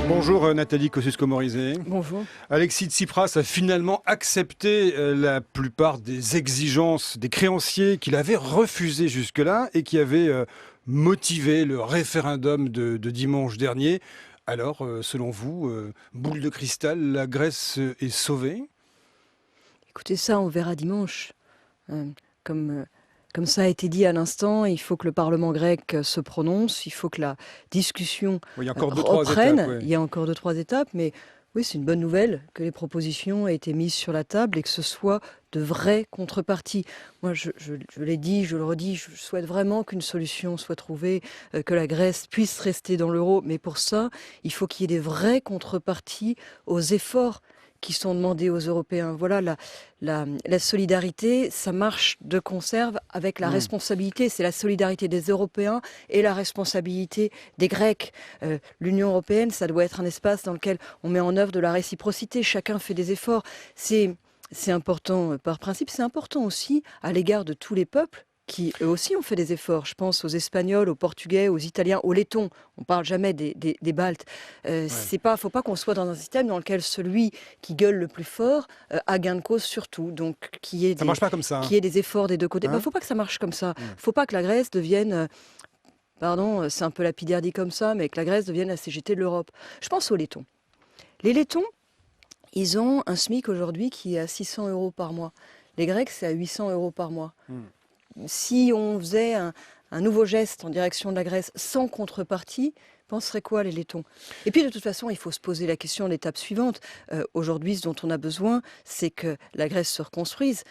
Bonjour Nathalie Kosciusko-Morizet. Bonjour. Alexis Tsipras a finalement accepté la plupart des exigences des créanciers qu'il avait refusées jusque-là et qui avaient motivé le référendum de dimanche dernier. Alors, selon vous, boule de cristal, la Grèce est sauvée ? Écoutez, ça, on verra dimanche. Comme ça a été dit à l'instant, il faut que le Parlement grec se prononce, il faut que la discussion il y a encore reprenne. Étapes, ouais. Il y a encore 2-3 étapes, mais oui, c'est une bonne nouvelle que les propositions aient été mises sur la table et que ce soit de vraies contreparties. Moi, je l'ai dit, je le redis, je souhaite vraiment qu'une solution soit trouvée, que la Grèce puisse rester dans l'euro. Mais pour ça, il faut qu'il y ait des vraies contreparties aux efforts qui sont demandés aux Européens. Voilà, la solidarité, ça marche de conserve avec la responsabilité. C'est la solidarité des Européens et la responsabilité des Grecs. L'Union européenne, ça doit être un espace dans lequel on met en œuvre de la réciprocité. Chacun fait des efforts. C'est important par principe. C'est important aussi à l'égard de tous les peuples qui eux aussi ont fait des efforts. Je pense aux Espagnols, aux Portugais, aux Italiens, aux Lettons. On ne parle jamais des Baltes. Faut pas qu'on soit dans un système dans lequel celui qui gueule le plus fort a gain de cause surtout. Donc, Ça marche pas comme ça. Qu'il y ait des efforts des deux côtés. Il ne faut pas que ça marche comme ça. Il ne faut pas que la Grèce devienne... Pardon, c'est un peu lapidaire dit comme ça, mais que la Grèce devienne la CGT de l'Europe. Je pense aux Lettons. Les Lettons, ils ont un SMIC aujourd'hui qui est à 600 € par mois. Les Grecs, c'est à 800 € par mois. Si on faisait un nouveau geste en direction de la Grèce sans contrepartie, penseraient quoi les Lettons? Et puis de toute façon, il faut se poser la question de l'étape suivante. Aujourd'hui, ce dont on a besoin, c'est que la Grèce se reconstruise,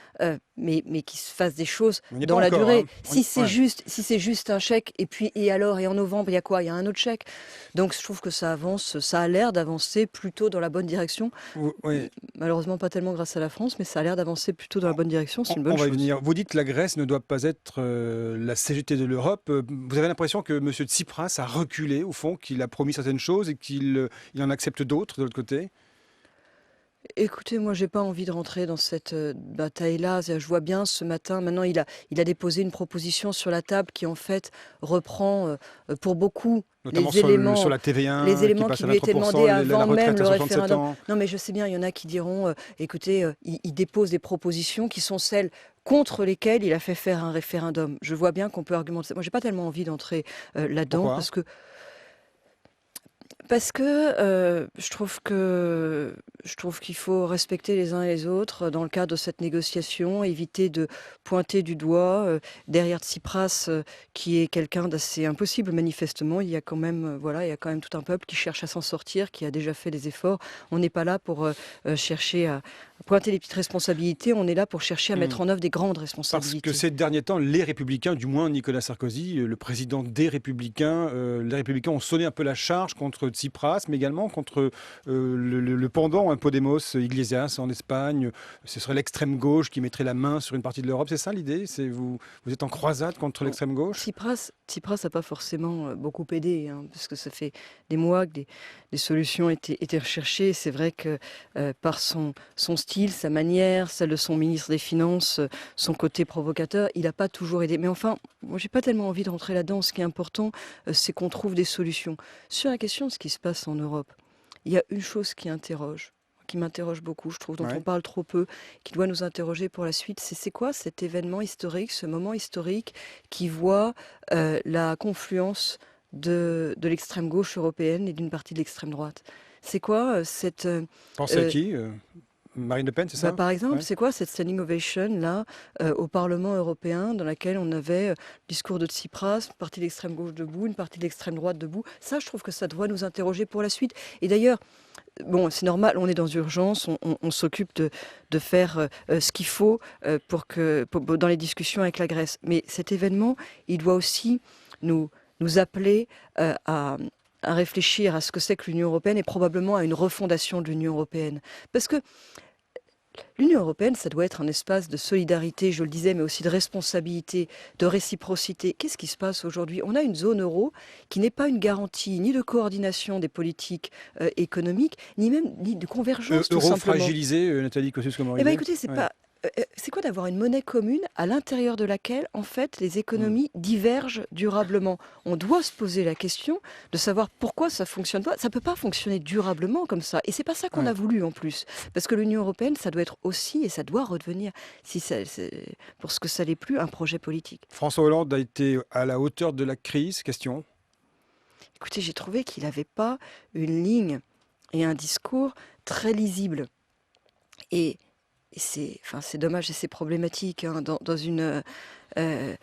mais qu'il se fasse des choses dans la durée. Si c'est juste un chèque, et en novembre, il y a quoi? Il y a un autre chèque. Donc je trouve que ça avance, ça a l'air d'avancer plutôt dans la bonne direction. Oui. Malheureusement pas tellement grâce à la France, mais ça a l'air d'avancer plutôt dans la bonne direction. C'est une bonne chose. On va y venir. Vous dites que la Grèce ne doit pas être la CGT de l'Europe. Vous avez l'impression que M. Tsipras a reculé au fond, qu'il a promis certaines choses et qu'il en accepte d'autres de l'autre côté? Écoutez, moi, j'ai pas envie de rentrer dans cette bataille-là. Je vois bien ce matin, maintenant, il a déposé une proposition sur la table qui, en fait, reprend pour beaucoup notamment les éléments, sur la TVA, les éléments qui lui étaient demandés avant même le référendum. Ans. Non, mais je sais bien, il y en a qui diront, écoutez, il dépose des propositions qui sont celles contre lesquelles il a fait faire un référendum. Je vois bien qu'on peut argumenter. Moi, j'ai pas tellement envie d'entrer là-dedans. Pourquoi ? Parce que je trouve qu'il faut respecter les uns et les autres dans le cadre de cette négociation, éviter de pointer du doigt derrière Tsipras, qui est quelqu'un d'assez impossible manifestement. Il y a quand même tout un peuple qui cherche à s'en sortir, qui a déjà fait des efforts. On n'est pas là pour chercher à pointer les petites responsabilités, on est là pour chercher à mettre en œuvre des grandes responsabilités. Parce que ces derniers temps, les Républicains, du moins Nicolas Sarkozy, le président des Républicains, les Républicains ont sonné un peu la charge contre Tsipras, mais également contre le pendant, Podemos, Iglesias en Espagne. Ce serait l'extrême gauche qui mettrait la main sur une partie de l'Europe. C'est ça l'idée? Vous êtes en croisade contre l'extrême gauche? Tsipras n'a pas forcément beaucoup aidé, parce que ça fait des mois que des solutions étaient recherchées. C'est vrai que par son style, sa manière, celle de son ministre des Finances, son côté provocateur, il n'a pas toujours aidé. Mais enfin, moi, j'ai pas tellement envie de rentrer là-dedans. Ce qui est important, c'est qu'on trouve des solutions. Sur la question de ce qui se passe en Europe, il y a une chose qui m'interroge beaucoup, je trouve, dont on parle trop peu, qui doit nous interroger pour la suite. C'est quoi cet événement historique, ce moment historique qui voit la confluence de l'extrême gauche européenne et d'une partie de l'extrême droite? C'est quoi cette... Pensez à qui Marine Le Pen, c'est ça? Par exemple, c'est quoi cette standing ovation là au Parlement européen dans laquelle on avait le discours de Tsipras, une partie de l'extrême gauche debout, une partie de l'extrême droite debout? Ça, je trouve que ça doit nous interroger pour la suite. Et d'ailleurs, bon, c'est normal, on est dans urgence, on s'occupe de faire ce qu'il faut dans les discussions avec la Grèce. Mais cet événement, il doit aussi nous appeler à réfléchir à ce que c'est que l'Union européenne et probablement à une refondation de l'Union européenne. Parce que l'Union européenne, ça doit être un espace de solidarité, je le disais, mais aussi de responsabilité, de réciprocité. Qu'est-ce qui se passe aujourd'hui? On a une zone euro qui n'est pas une garantie ni de coordination des politiques économiques, ni de convergence, tout simplement. Euro fragilisé, Nathalie Kosciusko-Morizet. Écoutez, c'est pas... c'est quoi d'avoir une monnaie commune à l'intérieur de laquelle, en fait, les Mm. économies divergent durablement? On doit se poser la question de savoir pourquoi ça fonctionne pas. Ça peut pas fonctionner durablement comme ça. Et c'est pas ça qu'on a Ouais. voulu en plus. Parce que l'Union européenne, ça doit être aussi, et ça doit redevenir, si ça, pour ce que ça l'est plus, un projet politique. François Hollande a été à la hauteur de la crise, question. Écoutez, j'ai trouvé qu'il n'avait pas une ligne et un discours très lisible. Et, c'est dommage et c'est problématique hein, euh,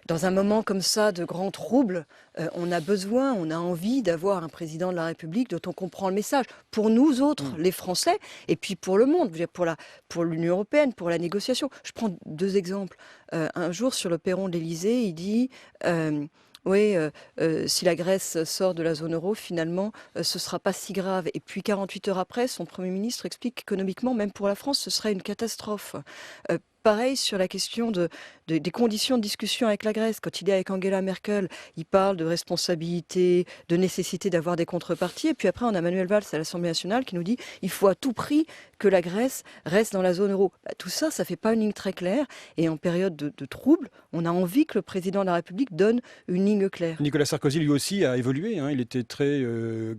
dans un moment comme ça de grand trouble. On a besoin, on a envie d'avoir un président de la République dont on comprend le message. Pour nous autres, Mm. les Français, et puis pour le monde, je veux dire, pour l'Union européenne, pour la négociation. Je prends deux exemples. Un jour, sur le perron de l'Élysée, il dit... oui, si la Grèce sort de la zone euro, finalement, ce ne sera pas si grave. Et puis 48 heures après, son Premier ministre explique qu'économiquement, même pour la France, ce serait une catastrophe. Pareil sur la question des conditions de discussion avec la Grèce. Quand il est avec Angela Merkel, il parle de responsabilité, de nécessité d'avoir des contreparties. Et puis après, on a Manuel Valls à l'Assemblée nationale qui nous dit il faut à tout prix que la Grèce reste dans la zone euro. Tout ça, ça ne fait pas une ligne très claire. Et en période de trouble, on a envie que le président de la République donne une ligne claire. Nicolas Sarkozy, lui aussi, a évolué, hein. Il était très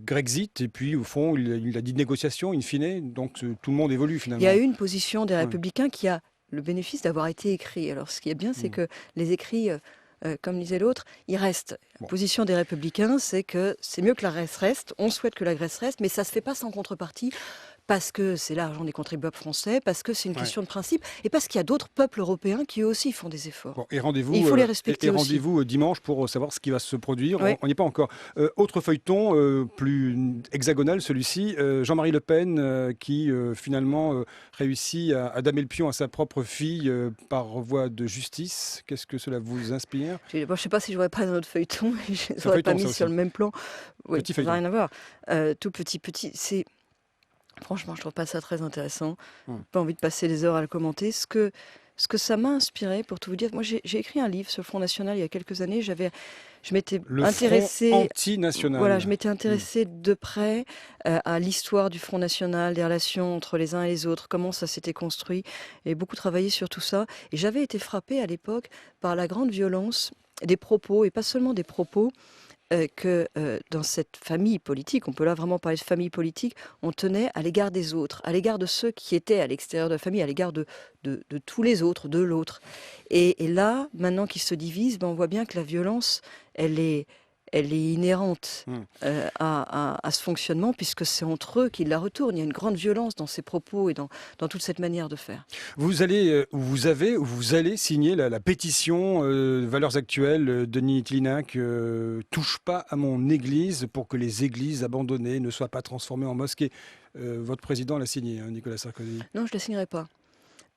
Grexit, et puis, au fond, il a dit négociation, in fine. Donc, tout le monde évolue, Il y a finalement. eu une position des Ouais. Républicains qui a le bénéfice d'avoir été écrit. Alors, ce qui est bien, c'est Mm. que les écrits, comme disait l'autre, ils restent. La Bon. position des Républicains, c'est que c'est mieux que la Grèce reste. On souhaite que la Grèce reste, mais ça ne se fait pas sans contrepartie. Parce que c'est l'argent des contribuables français, parce que c'est une Ouais. question de principe, et parce qu'il y a d'autres peuples européens qui eux aussi font des efforts. Bon, et Et il rendez-vous faut les respecter aussi. rendez-vous dimanche pour savoir ce qui va se produire. Ouais. On n'y est pas encore. Autre feuilleton, plus hexagonal celui-ci, Jean-Marie Le Pen qui finalement réussit à damer le pion à sa propre fille par voie de justice. Qu'est-ce que cela vous inspire? Je ne sais pas si je n'aurais pas dans notre feuilleton, je ne C'est un les aurais pas feuilleton, ça mis sur aussi. le même plan. Oui, Petit ça n'a feuilleton. rien à voir. Tout petit, c'est... Franchement, je trouve pas ça très intéressant. Hmm. Pas envie de passer des heures à le commenter. Ce que ça m'a inspiré, pour tout vous dire, moi j'ai écrit un livre sur le Front National il y a quelques années. Je m'étais Le Front intéressée, voilà, je antinational. m'étais Hmm. intéressée de près à l'histoire du Front National, des relations entre les uns et les autres, comment ça s'était construit. J'ai beaucoup travaillé sur tout ça. Et j'avais été frappée à l'époque par la grande violence des propos, et pas seulement des propos, que dans cette famille politique, on peut là vraiment parler de famille politique, on tenait à l'égard des autres, à l'égard de ceux qui étaient à l'extérieur de la famille, à l'égard de tous les autres, de l'autre. Et là, maintenant qu'ils se divisent, ben, on voit bien que la violence, elle est inhérente Hmm. à ce fonctionnement, puisque c'est entre eux qu'ils la retournent. Il y a une grande violence dans ces propos et dans toute cette manière de faire. Vous allez, vous allez signer la pétition Valeurs actuelles, Denis Tlinac, touche pas à mon église pour que les églises abandonnées ne soient pas transformées en mosquées. Votre président l'a signé, hein, Nicolas Sarkozy. Non, je ne la signerai pas.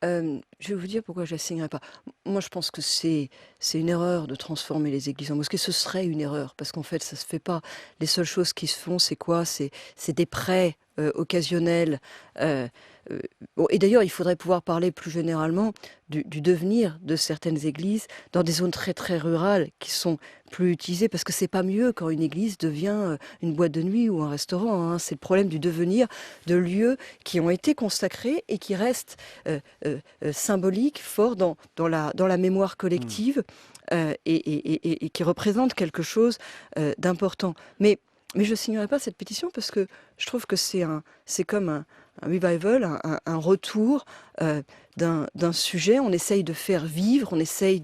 Je vais vous dire pourquoi je ne la signerai pas. Moi, je pense que c'est une erreur de transformer les églises en mosquées. Ce serait une erreur, parce qu'en fait, ça ne se fait pas. Les seules choses qui se font, c'est quoi? C'est des prêts occasionnels. euh, bon, et d'ailleurs, il faudrait pouvoir parler plus généralement du devenir de certaines églises dans des zones très très rurales qui sont plus utilisées, parce que c'est pas mieux quand une église devient une boîte de nuit ou un restaurant, hein. C'est le problème du devenir de lieux qui ont été consacrés et qui restent symboliques, forts dans la mémoire collective, et qui représentent quelque chose d'important. Mais je ne signerai pas cette pétition parce que je trouve que c'est comme un revival, un retour d'un sujet. On essaye de faire vivre, on essaye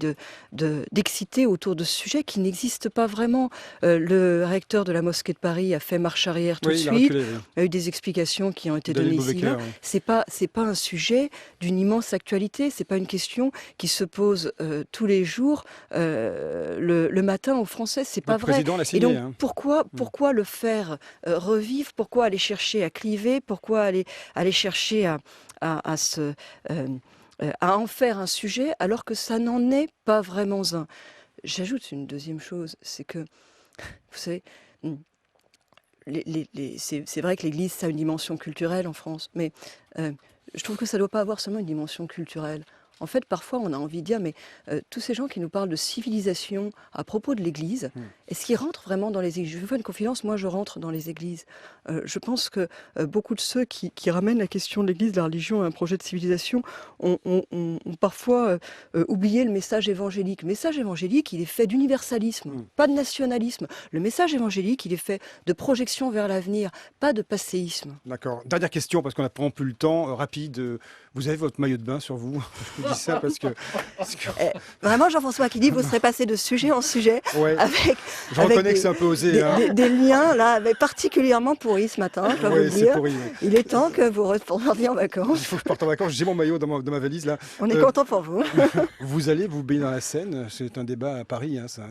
d'exciter autour de ce sujet qui n'existe pas vraiment. Le recteur de la mosquée de Paris a fait marche arrière tout de Oui, il a suite. reculé. Oui. Il y a eu des explications qui ont été Daniel données ici et là. Beauvais-Clerc, oui. C'est pas un sujet d'une immense actualité. C'est pas une question qui se pose tous les jours le matin aux Français. C'est pas Votre vrai. président l'a Et signé. donc Hein. pourquoi le faire revivre? Pourquoi aller chercher à cliver? Pourquoi aller chercher à en faire un sujet alors que ça n'en est pas vraiment un? J'ajoute une deuxième chose, c'est que, vous savez, c'est vrai que l'Église, ça a une dimension culturelle en France, mais je trouve que ça ne doit pas avoir seulement une dimension culturelle. En fait, parfois, on a envie de dire, mais tous ces gens qui nous parlent de civilisation à propos de l'Église, est-ce qu'ils rentrent vraiment dans les églises? Je vais vous faire une confidence, moi je rentre dans les églises. Je pense que beaucoup de ceux qui ramènent la question de l'Église, de la religion à un projet de civilisation ont parfois oublié le message évangélique. Le message évangélique, il est fait d'universalisme, pas de nationalisme. Le message évangélique, il est fait de projection vers l'avenir, pas de passéisme. D'accord. Dernière question, parce qu'on n'a pas plus le temps, rapide. Vous avez votre maillot de bain sur vous? Je vous dis ça parce que... Vraiment, Jean-François qui dit, vous serez passé de sujet en sujet Ouais. avec... Je reconnais que c'est un peu osé. Des liens, là, particulièrement pourris ce matin, je dois vous le dire. Pourri, Il est temps que vous repartiez en vacances. Il faut que je parte en vacances. J'ai mon maillot dans ma valise, là. On est content pour vous. Vous allez vous baigner dans la Seine. C'est un débat à Paris, ça.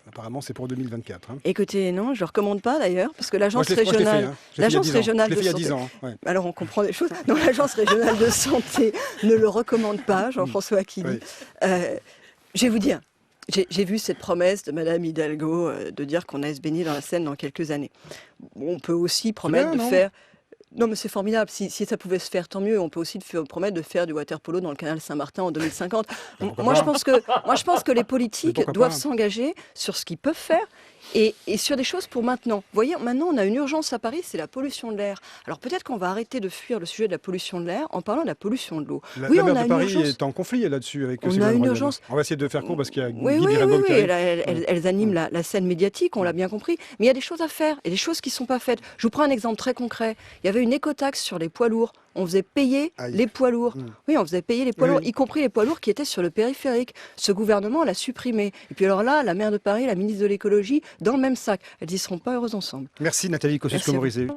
Apparemment, c'est pour 2024. Écoutez, non, je ne le recommande pas d'ailleurs, parce que l'agence Moi, je l'ai fait, régionale... L'agence régionale de de santé. santé. Il y a 10 ans. Ouais. Alors on comprend des choses. Non, l'agence régionale de santé ne le recommande pas, Jean-François Aquili. Je vais vous dire, j'ai vu cette promesse de Madame Hidalgo de dire qu'on allait se baigner dans la Seine dans quelques années. On peut aussi promettre de faire... Non, mais c'est formidable. Si ça pouvait se faire, tant mieux. On peut aussi promettre de faire du water polo dans le canal Saint-Martin en 2050. Moi, je pense que les politiques doivent s'engager sur ce qu'ils peuvent faire et sur des choses pour maintenant. Vous voyez, maintenant, on a une urgence à Paris, c'est la pollution de l'air. Alors peut-être qu'on va arrêter de fuir le sujet de la pollution de l'air en parlant de la pollution de l'eau. La maire de Paris est en conflit là-dessus avec Ségolène Royal. Urgence. On va essayer de faire court parce qu'il y a Oui, elles animent la scène médiatique, on l'a bien compris. Mais il y a des choses à faire et des choses qui ne sont pas faites. Je vous prends un exemple très concret. Il y avait une écotaxe sur les poids lourds. On faisait payer les poids lourds. Oui, on faisait payer les poids lourds, y compris les poids lourds qui étaient sur le périphérique. Ce gouvernement l'a supprimé. Et puis alors là, la maire de Paris, la ministre de l'écologie, dans le même sac. Elles n'y seront pas heureuses ensemble. Merci Nathalie Kosciusko-Morizet.